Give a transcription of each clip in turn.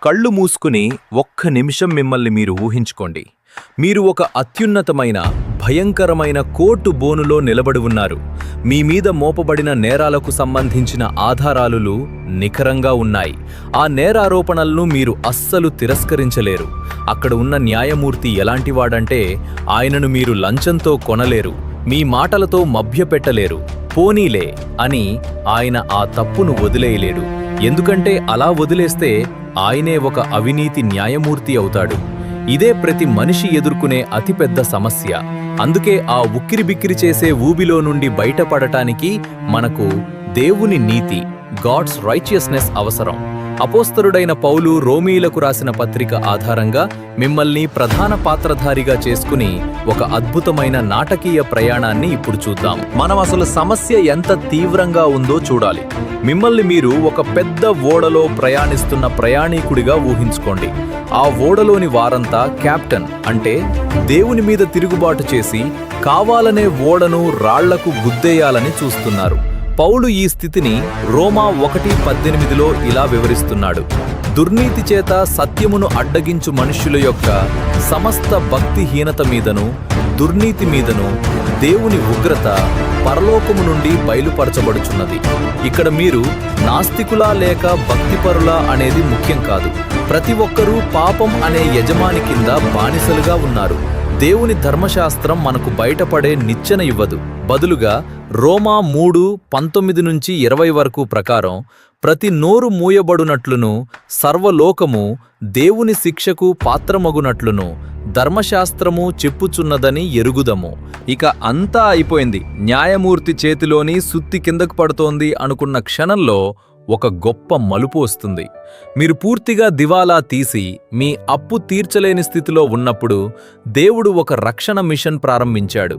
కళ్ళు మూసుకుని ఒక్క నిమిషం మిమ్మల్ని మీరు ఊహించుకోండి. మీరు ఒక అత్యున్నతమైన భయంకరమైన కోర్టు బోనులో నిలబడి ఉన్నారు. మీ మీద మోపబడిన నేరాలకు సంబంధించిన ఆధారాలు నిఖరంగా ఉన్నాయి. ఆ నేరారోపణలను మీరు అస్సలు తిరస్కరించలేరు. అక్కడ ఉన్న న్యాయమూర్తి ఎలాంటివాడంటే ఆయనను మీరు లంచంతో కొనలేరు, మీ మాటలతో మభ్యపెట్టలేరు. పోనీలే అని ఆయన ఆ తప్పును వదిలేయలేడు. ఎందుకంటే అలా వదిలేస్తే ఆయనే ఒక అవినీతి న్యాయమూర్తి అవుతాడు. ఇదే ప్రతి మనిషి ఎదుర్కొనే అతిపెద్ద సమస్య. అందుకే ఆ ఉక్కిరిబిక్కిరి చేసే ఊబిలో నుండి బయటపడటానికి మనకు దేవుని నీతి, గాడ్స్ రైచియస్నెస్ అవసరం. అపోస్తలుడైన పౌలు రోమీయులకు రాసిన పత్రిక ఆధారంగా మిమ్మల్ని ప్రధాన పాత్రధారిగా చేసుకుని ఒక అద్భుతమైన నాటకీయ ప్రయాణాన్ని ఇప్పుడు చూద్దాం. మనం అసలు సమస్య ఎంత తీవ్రంగా ఉందో చూడాలి. మిమ్మల్ని మీరు ఒక పెద్ద ఓడలో ప్రయాణిస్తున్న ప్రయాణీకుడిగా ఊహించుకోండి. ఆ ఓడలోని వారంతా కెప్టెన్ అంటే దేవుని మీద తిరుగుబాటు చేసి కావాలనే ఓడను రాళ్లకు గుద్దేయాలని చూస్తున్నారు. పౌలు ఈ స్థితిని రోమా 1:18లో ఇలా వివరిస్తున్నాడు: దుర్నీతి చేత సత్యమును అడ్డగించు మనుష్యుల యొక్క సమస్త భక్తిహీనత మీదను దుర్నీతి మీదను దేవుని ఉగ్రత పరలోకము నుండి బయలుపరచబడుచున్నది. ఇక్కడ మీరు నాస్తికులా లేక భక్తిపరులా అనేది ముఖ్యం కాదు. ప్రతి ఒక్కరూ పాపం అనే యజమాని కింద బానిసలుగా ఉన్నారు. దేవుని ధర్మశాస్త్రం మనకు బయటపడే నిచ్చెన ఇవ్వదు. బదులుగా రోమా 3:19-20 వరకు ప్రకారం ప్రతి నోరు మూయబడునట్లును సర్వలోకము దేవుని శిక్షకు పాత్రమగునట్లును ధర్మశాస్త్రము చెప్పుచున్నదని ఎరుగుదము. ఇక అంతా అయిపోయింది, న్యాయమూర్తి చేతిలోని సుత్తి కిందకు పడుతోంది అనుకున్న క్షణంలో ఒక గొప్ప మలుపు వస్తుంది. మీరు పూర్తిగా దివాలా తీసి మీ అప్పు తీర్చలేని స్థితిలో ఉన్నప్పుడు దేవుడు ఒక రక్షణ మిషన్ ప్రారంభించాడు.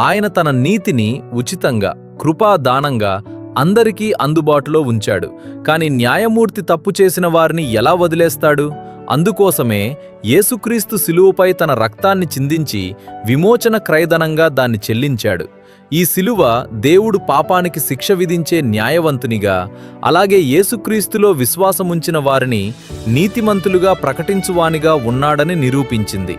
ఆయన తన నీతిని ఉచితంగా, కృపాదానంగా అందరికీ అందుబాటులో ఉంచాడు. కాని న్యాయమూర్తి తప్పు చేసిన వారిని ఎలా వదిలేస్తాడు? అందుకోసమే యేసుక్రీస్తు శిలువపై తన రక్తాన్ని చిందించి విమోచన క్రయధనంగా దాన్ని చెల్లించాడు. ఈ శిలువ దేవుడు పాపానికి శిక్ష విధించే న్యాయవంతునిగా, అలాగే యేసుక్రీస్తులో విశ్వాసముంచిన వారిని నీతిమంతులుగా ప్రకటించువానిగా ఉన్నాడని నిరూపించింది.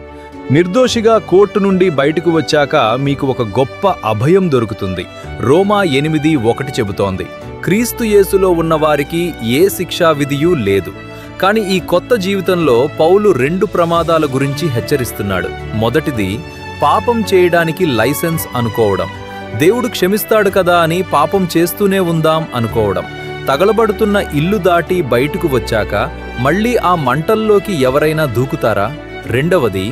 నిర్దోషిగా కోర్టు నుండి బయటకు వచ్చాక మీకు ఒక గొప్ప అభయం దొరుకుతుంది. రోమా 8:1 చెబుతోంది: క్రీస్తు యేసులో ఉన్నవారికి ఏ శిక్షా విధియూ లేదు. కాని ఈ కొత్త జీవితంలో పౌలు 2 ప్రమాదాల గురించి హెచ్చరిస్తున్నాడు. మొదటిది, పాపం చేయడానికి లైసెన్స్ అనుకోవడం. దేవుడు క్షమిస్తాడు కదా అని పాపం చేస్తూనే ఉందాం అనుకోవడం. తగలబడుతున్న ఇల్లు దాటి బయటకు వచ్చాక మళ్ళీ ఆ మంటల్లోకి ఎవరైనా దూకుతారా? రెండవది,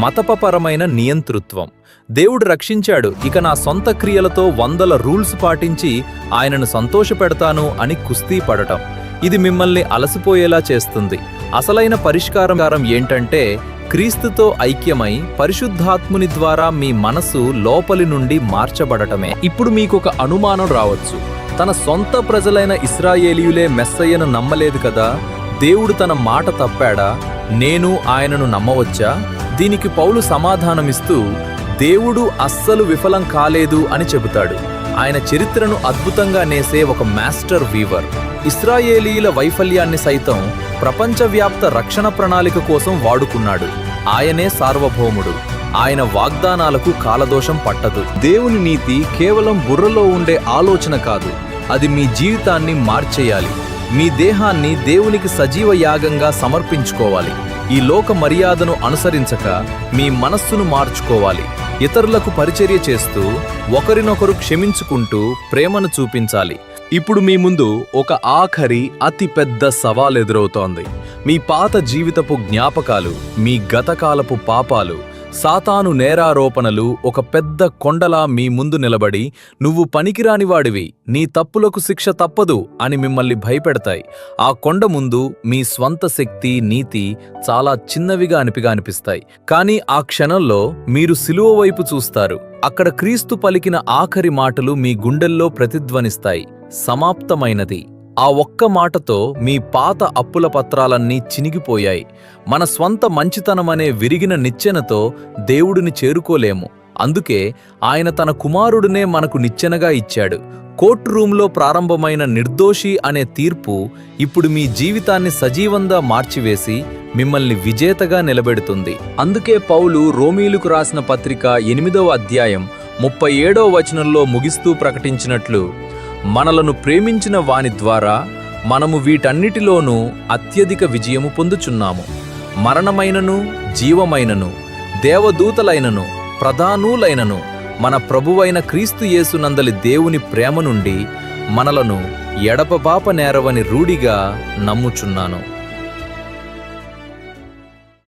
మతపరమైన నియంతృత్వం. దేవుడు రక్షించాడు, ఇక నా సొంత క్రియలతో 100 రూల్స్ పాటించి ఆయనను సంతోషపెడతాను అని కుస్తీ పడటం. ఇది మిమ్మల్ని అలసిపోయేలా చేస్తుంది. అసలైన పరిష్కారం ఏంటంటే క్రీస్తుతో ఐక్యమై పరిశుద్ధాత్ముని ద్వారా మీ మనసు లోపలి నుండి మార్చబడటమే. ఇప్పుడు మీకొక అనుమానం రావచ్చు: తన సొంత ప్రజలైన ఇశ్రాయేలీయులే మెస్సయ్యను నమ్మలేదు కదా, దేవుడు తన మాట తప్పాడా? నేను ఆయనను నమ్మవచ్చా? దీనికి పౌలు సమాధానమిస్తూ దేవుడు అస్సలు విఫలం కాలేదు అని చెబుతాడు. ఆయన చరిత్రను అద్భుతంగా నేసే ఒక మాస్టర్ వీవర్. ఇశ్రాయేలీయుల వైఫల్యాన్ని సైతం ప్రపంచవ్యాప్త రక్షణ ప్రణాళిక కోసం వాడుకున్నాడు. ఆయనే సార్వభౌముడు. ఆయన వాగ్దానాలకు కాలదోషం పట్టదు. దేవుని నీతి కేవలం బుర్రలో ఉండే ఆలోచన కాదు, అది మీ జీవితాన్ని మార్చేయాలి. మీ దేహాన్ని దేవునికి సజీవ యాగంగా సమర్పించుకోవాలి. ఈ లోక మర్యాదను అనుసరించక మీ మనస్సును మార్చుకోవాలి. ఇతరులకు పరిచర్య చేస్తూ ఒకరినొకరు క్షమించుకుంటూ ప్రేమను చూపించాలి. ఇప్పుడు మీ ముందు ఒక ఆఖరి అతి పెద్ద సవాల్ ఎదురవుతోంది. మీ పాత జీవితపు జ్ఞాపకాలు, మీ గతకాలపు పాపాలు, సాతాను నేరారోపణలు ఒక పెద్ద కొండలా మీ ముందు నిలబడి నువ్వు పనికిరానివాడివి, నీ తప్పులకు శిక్ష తప్పదు అని మిమ్మల్ని భయపెడతాయి. ఆ కొండ ముందు మీ స్వంత శక్తి, నీతి చాలా చిన్నవిగా అనిపిస్తాయి. కానీ ఆ క్షణంలో మీరు సిలువ వైపు చూస్తారు. అక్కడ క్రీస్తు పలికిన ఆఖరి మాటలు మీ గుండెల్లో ప్రతిధ్వనిస్తాయి: సమాప్తమైనది. ఆ ఒక్క మాటతో మీ పాత అప్పుల పత్రాలన్నీ చినిగిపోయాయి. మన స్వంత మంచితనమనే విరిగిన నిచ్చెనతో దేవుడిని చేరుకోలేము. అందుకే ఆయన తన కుమారుడినే మనకు నిచ్చెనగా ఇచ్చాడు. కోర్టు రూంలో ప్రారంభమైన నిర్దోషి అనే తీర్పు ఇప్పుడు మీ జీవితాన్ని సజీవంగా మార్చివేసి మిమ్మల్ని విజేతగా నిలబెడుతుంది. అందుకే పౌలు రోమీయులకు రాసిన పత్రిక 8వ అధ్యాయం 37వ వచనంలో ముగిస్తూ ప్రకటించినట్లు, మనలను ప్రేమించిన వాని ద్వారా మనము వీటన్నిటిలోనూ అత్యధిక విజయము పొందుచున్నాము. మరణమైనను జీవమైనను దేవదూతలైనను ప్రధానులైనను మన ప్రభువైన క్రీస్తు యేసునందలి దేవుని ప్రేమ నుండి మనలను ఎడపబాప నేరవని రూఢిగా నమ్ముచున్నాను.